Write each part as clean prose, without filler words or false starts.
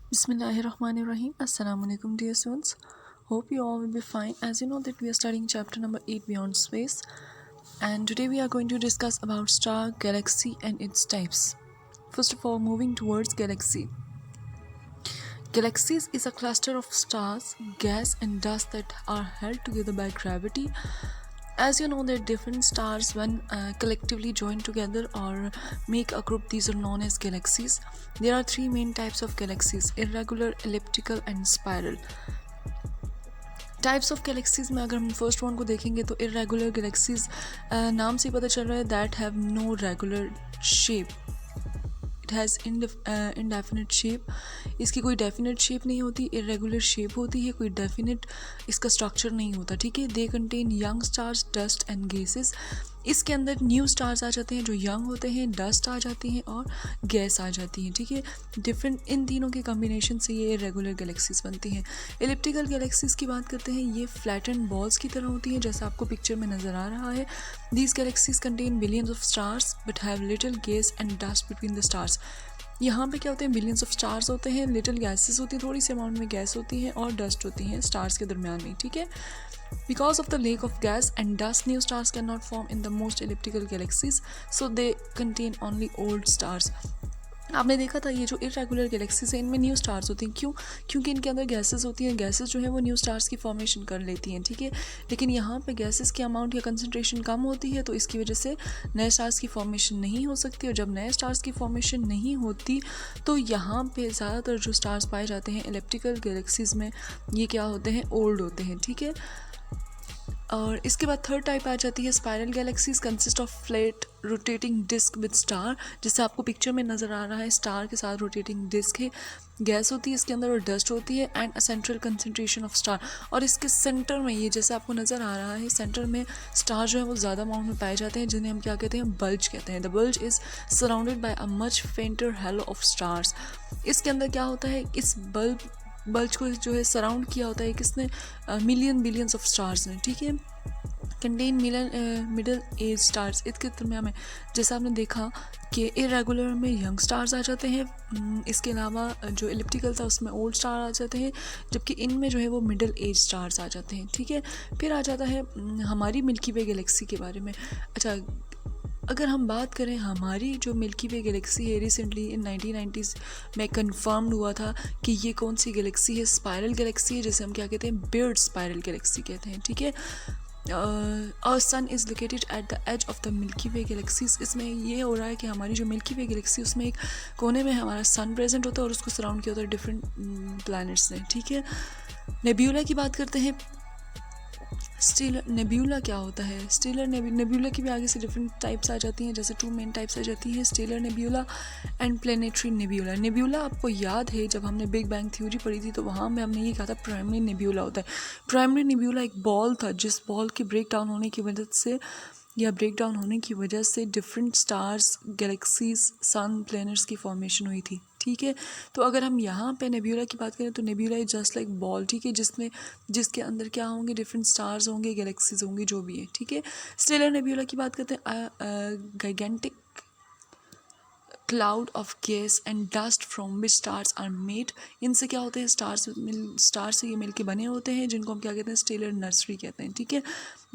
Bismillahirrahmanirrahim. Assalamu alaikum dear students. Hope you all will be fine. As you know that we are studying chapter number 8 Beyond Space, and today we are going to discuss about star, galaxy and its types. First of all, moving towards galaxy. Galaxies is a cluster of stars, gas and dust that are held together by gravity. As you know that different stars when collectively join together or make a group, these are known as galaxies. There are three main types of galaxies: irregular, elliptical and spiral. Types of galaxies में अगर हम first one को देखेंगे तो irregular galaxies नाम से पता चल रहा है that have no regular shape, it has indefinite shape. इसकी कोई डेफिनेट शेप नहीं होती, इरेगुलर शेप होती है, कोई डेफिनेट इसका स्ट्रक्चर नहीं होता। ठीक है, they contain young stars, dust and gases. इसके अंदर न्यू स्टार्स आ जाते हैं जो यंग होते हैं, डस्ट आ जाती हैं और गैस आ जाती हैं। ठीक है, डिफरेंट इन तीनों के कॉम्बिनेशन से ये रेगुलर गैलेक्सीज बनती हैं। एलिप्टिकल गैलेक्सीज की बात करते हैं, ये फ्लैटन बॉल्स की तरह होती हैं जैसा आपको पिक्चर में नज़र आ रहा है। These galaxies contain billions of stars but have little gas and dust between the stars. यहाँ पे क्या होते हैं, बिलियंस ऑफ स्टार्स होते हैं, लिटिल गैसेस होती हैं, थोड़ी सी अमाउंट में गैस होती है और डस्ट होती हैं स्टार्स के दरमियान में। ठीक है, because of the lack of gas and dust, new stars cannot form in the most elliptical galaxies, so they contain only old stars. आपने देखा था ये जो इरेगुलर गैलेक्सीज है इनमें न्यू स्टार्स होती हैं। क्यों? क्योंकि इनके अंदर गैसेस होती हैं, गैसेस जो है वो न्यू स्टार्स की फॉर्मेशन कर लेती हैं। ठीक है, लेकिन यहाँ पे गैसेस की अमाउंट या कंसनट्रेशन कम होती है तो इसकी वजह से नए स्टार्स की फॉर्मेशन नहीं हो सकती, और जब नए स्टार्स की फॉर्मेशन नहीं होती तो यहाँ पे ज़्यादातर जो स्टार्स पाए जाते हैं इलेप्टिकल गैलेक्सीज में ये क्या होते हैं, ओल्ड होते हैं। ठीक है, और इसके बाद थर्ड टाइप आ जाती है spiral galaxies, consist of flat rotating disc with star. जिससे आपको पिक्चर में नज़र आ रहा है स्टार के साथ रोटेटिंग डिस्क है, गैस होती है इसके अंदर और डस्ट होती है and a central concentration of star. और इसके सेंटर में ये जैसे आपको नज़र आ रहा है सेंटर में स्टार जो है वो ज़्यादा अमाउंट में पाए जाते हैं जिन्हें हम क्या कहते हैं, बल्ज कहते हैं। The bulge is surrounded by a much फेंटर hello of stars. इसके अंदर क्या होता है, इस बल्ज को जो है सराउंड किया होता है किसने, मिलियन बिलियंस ऑफ स्टार्स ने। ठीक है, कंटेन मिडल एज स्टार्स। इसके दरम्यान में जैसा आपने देखा कि इरेगुलर में यंग स्टार्स आ जाते हैं, इसके अलावा जो इलिप्टिकल था उसमें ओल्ड स्टार आ जाते हैं, जबकि इनमें जो है वो मिडल एज स्टार्स आ जाते हैं। ठीक है, फिर आ जाता है हमारी मिल्की वे गैलेक्सी के बारे में। अच्छा, अगर हम बात करें हमारी जो मिल्की वे गैलेक्सी है, रिसेंटली इन 1990s में कंफर्म्ड हुआ था कि ये कौन सी गैलेक्सी है, स्पाइरल गैलेक्सी है, जिसे हम क्या कहते हैं, बियर्ड स्पाइरल गैलेक्सी कहते हैं। ठीक है, और sun is located at the edge of the Milky Way galaxies. इसमें ये हो रहा है कि हमारी जो मिल्की वे गैलेक्सी उसमें एक कोने में हमारा सन प्रेजेंट होता है और उसको सराउंड किया होता है डिफरेंट प्लैनेट्स ने। ठीक है, नेब्यूला की बात करते हैं। स्टेलर नेब्यूला क्या होता है, स्टेलर नेब्यूला की भी आगे से डिफरेंट टाइप्स आ जाती हैं, जैसे टू मेन टाइप्स आ जाती हैं, stellar nebula and planetary nebula. Nebula आपको याद है जब हमने बिग बैंग थ्योरी पढ़ी थी तो वहाँ में हमने ये कहा था प्राइमरी नेब्यूला होता है। प्राइमरी नेब्यूला एक बॉल था जिस बॉल के ब्रेक डाउन होने की वजह से डिफरेंट स्टार्स, गैलेक्सीज, सन, प्लैनेट्स की फॉर्मेशन हुई थी। ठीक है, तो अगर हम यहाँ पे नेब्यूला की बात करें तो nebula is just like ball. ठीक है, जिसके अंदर क्या होंगे, डिफरेंट स्टार्स होंगे, गैलेक्सीज होंगी, जो भी है। ठीक है, स्टेलर नेब्यूला की बात करते हैं, gigantic cloud of gas and dust from which stars are made. इनसे क्या होते हैं, स्टार से ये मिल के बने होते हैं जिनको हम क्या कहते हैं, स्टेलर नर्सरी कहते हैं। ठीक है,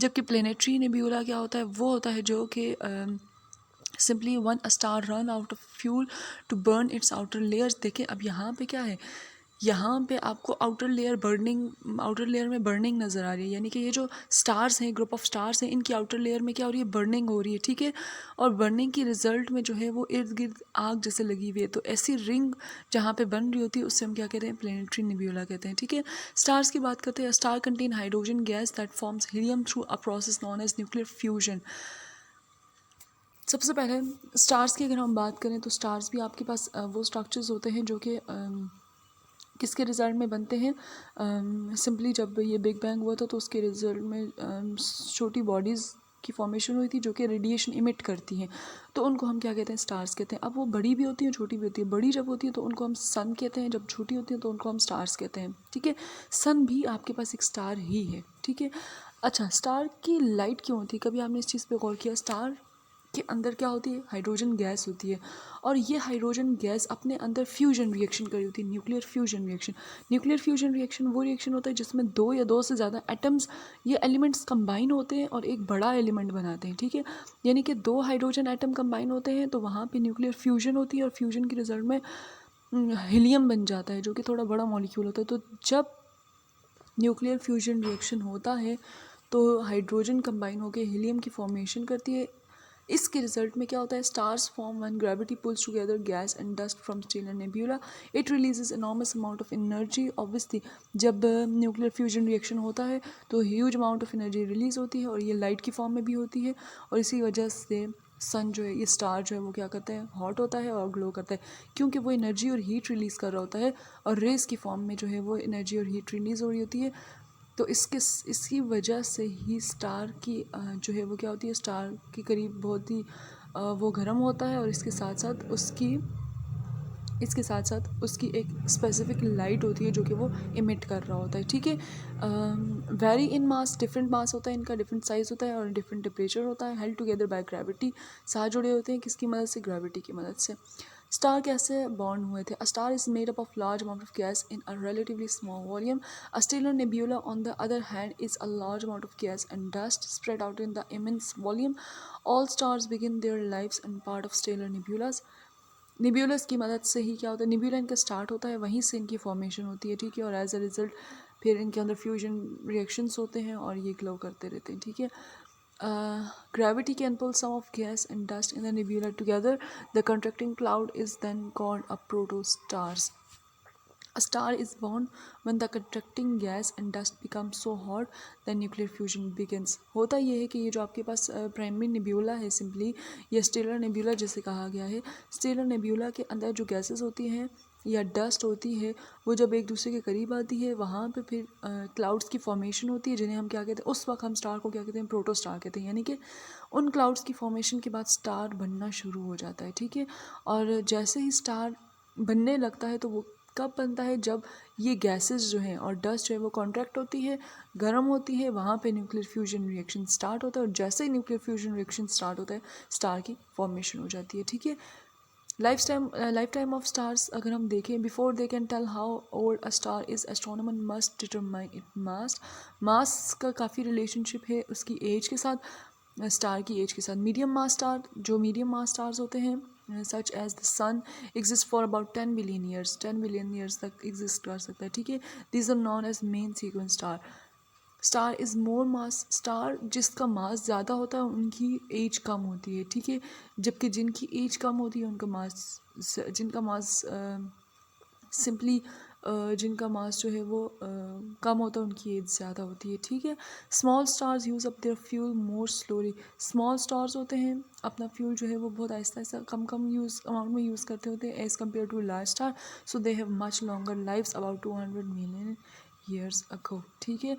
जबकि प्लेनेटरी नेब्यूला क्या होता है, वो होता है जो कि simply when a star run out of fuel to burn its outer layers. देखें अब यहाँ पे क्या है, यहाँ पे आपको आउटर लेयर में बर्निंग नज़र आ रही है, यानी कि ये जो स्टार्स हैं, ग्रुप ऑफ स्टार्स हैं, इनकी आउटर लेयर में क्या हो रही है, बर्निंग हो रही है। ठीक है, और बर्निंग की रिजल्ट में जो है वो इर्द गिर्द आग जैसे लगी हुई है, तो ऐसी रिंग जहाँ पे बन रही होती है उससे हम क्या कहते हैं, प्लेनेटरी नेब्यूला कहते हैं। ठीक है, स्टार्स की बात करते हैं। Star contain hydrogen gas that forms helium through a process known as nuclear fusion. सबसे पहले स्टार्स की अगर हम बात करें तो स्टार्स भी आपके पास वो स्ट्रक्चर्स होते हैं जो कि किसके रिज़ल्ट में बनते हैं, सिंपली जब ये बिग बैंग हुआ था तो उसके रिज़ल्ट में छोटी बॉडीज़ की फॉर्मेशन हुई थी जो कि रेडिएशन इमिट करती हैं, तो उनको हम क्या कहते हैं, स्टार्स कहते हैं। अब वो बड़ी भी होती हैं, छोटी भी होती है। बड़ी जब होती है तो उनको हम सन कहते हैं, जब छोटी होती हैं तो उनको हम स्टार्स कहते हैं। ठीक है, सन भी आपके पास एक स्टार ही है। ठीक है, अच्छा, स्टार की लाइट क्यों होती है, कभी आपने इस चीज़ पे गौर किया? स्टार के अंदर क्या होती है, हाइड्रोजन गैस होती है, और ये हाइड्रोजन गैस अपने अंदर फ्यूजन रिएक्शन कर रही होती है, nuclear fusion reaction. Nuclear fusion reaction वो रिएक्शन होता है जिसमें दो या दो से ज़्यादा एटम्स, ये एलिमेंट्स कंबाइन होते हैं और एक बड़ा एलिमेंट बनाते हैं, ठीक है। यानी कि दो हाइड्रोजन एटम कंबाइन होते हैं तो वहाँ पे न्यूक्लियर फ्यूजन होती है, और फ्यूजन के रिजल्ट में हीलियम बन जाता है, जो कि थोड़ा बड़ा मॉलिक्यूल होता है। तो जब न्यूक्लियर फ्यूजन रिएक्शन होता है तो हाइड्रोजन कंबाइन होकर हीलियम की फॉर्मेशन करती है। इसके रिजल्ट में क्या होता है, stars form when gravity pulls together gas and dust from stellar nebula, it releases enormous amount of energy. Obviously जब न्यूक्लियर फ्यूजन रिएक्शन होता है तो huge amount of energy release होती है, और ये लाइट की फॉर्म में भी होती है, और इसी वजह से सन जो है, ये स्टार जो है वो क्या करता है, हॉट होता है और ग्लो करता है, क्योंकि वो एनर्जी और हीट रिलीज़ कर रहा होता है, और रेस की फॉर्म में जो है वो एनर्जी और हीट रिलीज़ हो रही होती है। तो इसकी वजह से ही स्टार की जो है वो क्या होती है, स्टार के करीब बहुत ही वो गर्म होता है, और इसके साथ साथ उसकी एक स्पेसिफिक लाइट होती है जो कि वो इमिट कर रहा होता है, ठीक है। Very in mass, different mass होता है इनका, डिफरेंट साइज़ होता है और डिफरेंट टेम्परेचर होता है। हेल्ड टुगेदर बाय ग्रेविटी, साथ जुड़े होते हैं किसकी मदद से, ग्रेविटी की मदद से। स्टार कैसे बॉर्न हुए थे, a star is made up of large amount of gas in a relatively small volume. A stellar nebula on the other hand is a large amount of gas and dust spread out in the immense volume. All stars begin their lives and part of stellar nebulas. Nebulas की मदद से ही क्या होता है, निब्यूला इनका start होता है, वहीं से इनकी फॉर्मेशन होती है, ठीक है, और एज अ रिजल्ट फिर इनके अंदर फ्यूजन रिएक्शंस होते हैं और ये ग्लो करते रहते हैं, ठीक है। Gravity can pull some of gas and dust in the nebula together. The contracting cloud is then called a protostars. A star is born when the contracting gas and dust become so hot that nuclear fusion begins. होता ये है कि ये जो आपके पास primary nebula है, simply या stellar nebula जिसे कहा गया है, स्टेलर नेब्यूला के अंदर जो गैसेस होती हैं या डस्ट होती है, वो जब एक दूसरे के करीब आती है वहाँ पे फिर क्लाउड्स की फॉर्मेशन होती है, जिन्हें हम क्या कहते हैं, उस वक्त हम स्टार को क्या कहते हैं, प्रोटो स्टार कहते हैं। यानी कि उन क्लाउड्स की फॉर्मेशन के बाद स्टार बनना शुरू हो जाता है, ठीक है। और जैसे ही स्टार बनने लगता है तो वो कब बनता है, जब ये गैसेस जो हैं और डस्ट जो है वो कॉन्ट्रैक्ट होती है, गर्म होती है, वहाँ पे न्यूक्लियर फ्यूजन रिएक्शन स्टार्ट होता है, और जैसे ही न्यूक्लियर फ्यूजन रिएक्शन स्टार्ट होता है स्टार की फॉर्मेशन हो जाती है, ठीक है। लाइफ टाइम ऑफ स्टार्स अगर हम देखें, before they can tell how old a star is, astronomer must determine it mass का काफ़ी रिलेशनशिप है उसकी एज के साथ, स्टार की एज के साथ। मीडियम मास स्टार, जो मीडियम मास स्टार्स होते हैं such as the sun exist for about 10 billion years, 10 billion years तक एग्जिस्ट कर सकता है, ठीक है। This are known as main sequence star. Star is more mass, star जिसका मास ज़्यादा होता है उनकी एज कम होती है, ठीक है, जबकि जिनकी एज कम होती है उनका मास, जिनका मास सिंपली जिनका मास जो है वो कम होता है उनकी एज ज़्यादा होती है, ठीक है। Small stars use up their fuel more slowly, small stars होते हैं अपना फ्यूल जो है वो बहुत आहिस्ता आहिस्ता कम कम यूज़ अमाउंट में यूज़ करते होते हैं as compare to large star, so they have much longer lives about 200 million years ago, ठीक है।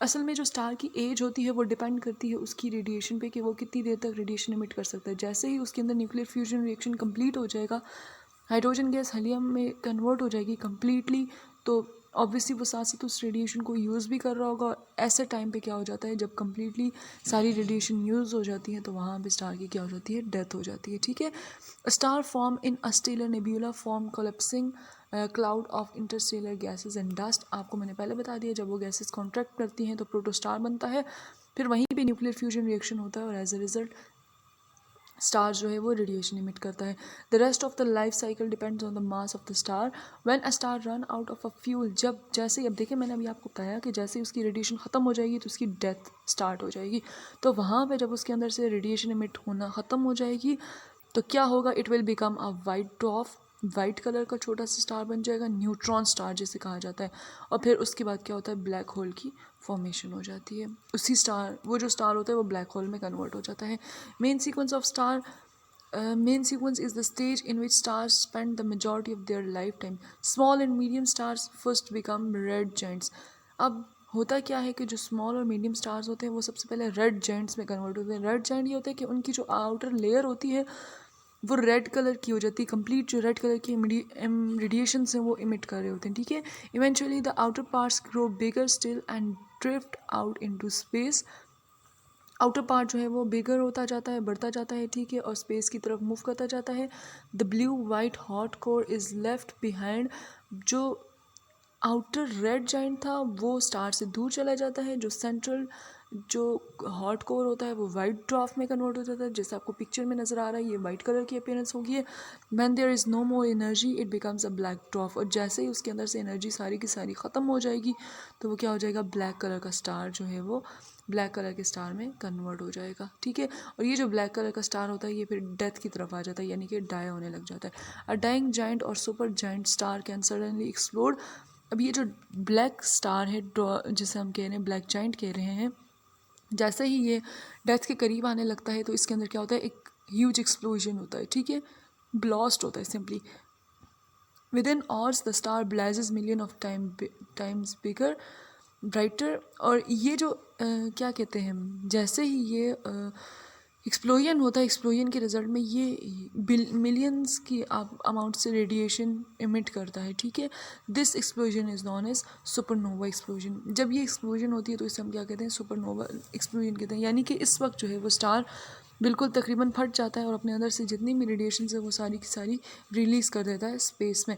असल में जो स्टार की एज होती है वो डिपेंड करती है उसकी रेडिएशन पे कि वो कितनी देर तक रेडिएशन इमिट कर सकता है। जैसे ही उसके अंदर न्यूक्लियर फ्यूजन रिएक्शन कंप्लीट हो जाएगा, हाइड्रोजन गैस हीलियम में कन्वर्ट हो जाएगी कम्प्लीटली, तो ऑब्वियसली वो साथ साथ उस रेडिएशन को यूज़ भी कर रहा होगा। ऐसे टाइम पे क्या हो जाता है, जब कम्प्लीटली सारी रेडिएशन यूज़ हो जाती है तो वहाँ पे स्टार की क्या हो जाती है, डेथ हो जाती है, ठीक है। Star form in a stellar nebula form collapsing cloud of interstellar gases and dust. आपको मैंने पहले बता दिया, जब वो गैसेस कॉन्ट्रैक्ट करती हैं तो प्रोटोस्टार बनता है, फिर वहीं पे न्यूक्लियर फ्यूजन रिएक्शन होता है और एज अ रिजल्ट स्टार जो है वो रेडिएशन इमिट करता है। The rest of the life cycle depends on the mass of the star. When a star run out of a fuel, जब जैसे ही, अब देखिए मैंने अभी आपको बताया कि जैसे ही उसकी रेडिएशन ख़त्म हो जाएगी तो उसकी डेथ स्टार्ट हो जाएगी, तो वहाँ पे जब उसके अंदर से रेडिएशन इमिट होना ख़त्म हो जाएगी तो क्या होगा, it will become a white dwarf, white colour का छोटा सा स्टार बन जाएगा, न्यूट्रॉन स्टार जिसे कहा जाता है, और फिर उसके बाद क्या होता है, ब्लैक होल की फॉर्मेशन हो जाती है। उसी स्टार, वो जो स्टार होता है वो ब्लैक होल में कन्वर्ट हो जाता है। Main sequence of star, main sequence is the stage in which stars spend the majority of their lifetime. Small and medium stars first become red giants. अब होता क्या है कि जो स्मॉल और मीडियम स्टार्स होते हैं वो सबसे पहले रेड जाइंट्स में कन्वर्ट होते हैं। रेड जाइंट ये होता है कि उनकी जो आउटर लेयर होती है वो रेड कलर की हो जाती है, कंप्लीट जो रेड कलर की रेडिएशन हैं वो इमिट कर रहे होते हैं, ठीक है। Eventually the outer parts grow bigger still and drift out into space. Outer part जो है वो बिगर होता जाता है, बढ़ता जाता है, ठीक है, और स्पेस की तरफ मूव करता जाता है। The blue white hot core is left behind. जो आउटर रेड जाइंट था वो स्टार से दूर चला जाता है। जो सेंट्रल जो हॉट कोर होता है वो वाइट ड्वार्फ में कन्वर्ट हो जाता है, जैसे आपको पिक्चर में नज़र आ रहा है, ये वाइट कलर की अपीयरेंस होगी है। When there is no more energy it becomes a black dwarf, और जैसे ही उसके अंदर से एनर्जी सारी की सारी ख़त्म हो जाएगी तो वो क्या हो जाएगा, ब्लैक कलर का स्टार जो है वो ब्लैक कलर के स्टार में कन्वर्ट हो जाएगा, ठीक है। और ये जो ब्लैक कलर का स्टार होता है ये फिर डेथ की तरफ आ जाता है, यानी कि डाई होने लग जाता है। अ डाइंग जाइंट और super giant star can suddenly explode. अब ये जो ब्लैक स्टार है जिसे हम कह रहे हैं ब्लैक जाइंट कह रहे हैं, जैसे ही ये डेथ के करीब आने लगता है तो इसके अंदर क्या होता है, एक ह्यूज एक्सप्लोजन होता है, ठीक है, ब्लास्ट होता है simply. With in hours the star blazes million of times bigger brighter. और ये जो क्या कहते हैं, जैसे ही ये एक्सप्लोजन होता है, एक्सप्लोजन के रिजल्ट में ये मिलियंस की अमाउंट से रेडिएशन इमिट करता है, ठीक है। This explosion is known as supernova explosion. जब ये एक्सप्लोजन होती है तो इसे हम क्या कहते हैं, सुपरनोवा एक्सप्लोजन कहते हैं। यानी कि इस वक्त जो है वो स्टार बिल्कुल तकरीबन फट जाता है और अपने अंदर से जितनी भी रेडिएशन है वो सारी की सारी रिलीज़ कर देता है स्पेस में।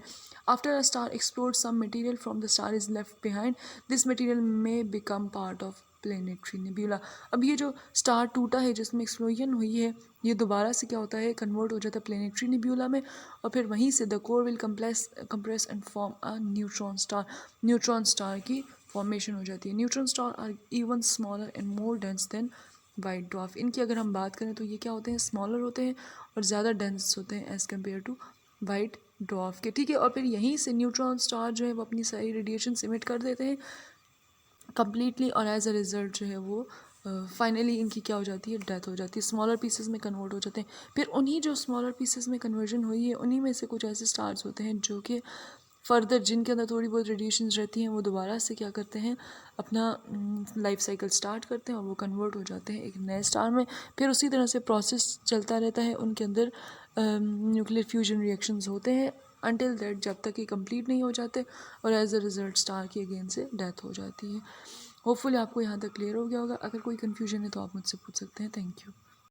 After a star explode some material from the star is left behind. This material may become part of planetary nebula. अब ये जो स्टार टूटा है जिसमें एक्सप्लोजन हुई है ये दोबारा से क्या होता है, कन्वर्ट हो जाता है प्लेनेटरी नेबुला में, और फिर वहीं से the core will compress and form a neutron star. Neutron star की फॉर्मेशन हो जाती है। Neutron star are even smaller and more dense than white dwarf. इनकी अगर हम बात करें तो ये क्या होते हैं, स्मॉलर होते हैं और ज़्यादा डेंस होते हैं as compare to white dwarf के, ठीक है। और फिर यहीं से न्यूट्रॉन स्टार जो है वो अपनी सारी रेडिएशन इमिट कर देते हैं कम्प्लीटली, और एज अ रिज़ल्ट जो है वो फाइनली इनकी क्या हो जाती है, डेथ हो जाती है, स्मॉलर पीसेस में कन्वर्ट हो जाते हैं। फिर उन्हीं जो स्मॉलर पीसेस में कन्वर्जन हुई है उन्हीं में से कुछ ऐसे स्टार्स होते हैं जो कि फर्दर जिनके अंदर थोड़ी बहुत रेडिएशंस रहती हैं वो दोबारा से क्या करते हैं, अपना लाइफ साइकिल स्टार्ट करते हैं और वो कन्वर्ट हो जाते हैं एक नए स्टार में। फिर उसी तरह से प्रोसेस चलता रहता है, उनके अंदर न्यूक्लियर फ्यूजन रिएक्शंस होते हैं अनटिल दैट, जब तक ये कंप्लीट नहीं हो जाते, और एज अ रिज़ल्ट स्टार की अगेन से डेथ हो जाती है। होपफुली आपको यहाँ तक क्लियर हो गया होगा। अगर कोई कन्फ्यूजन है तो आप मुझसे पूछ सकते हैं। Thank you.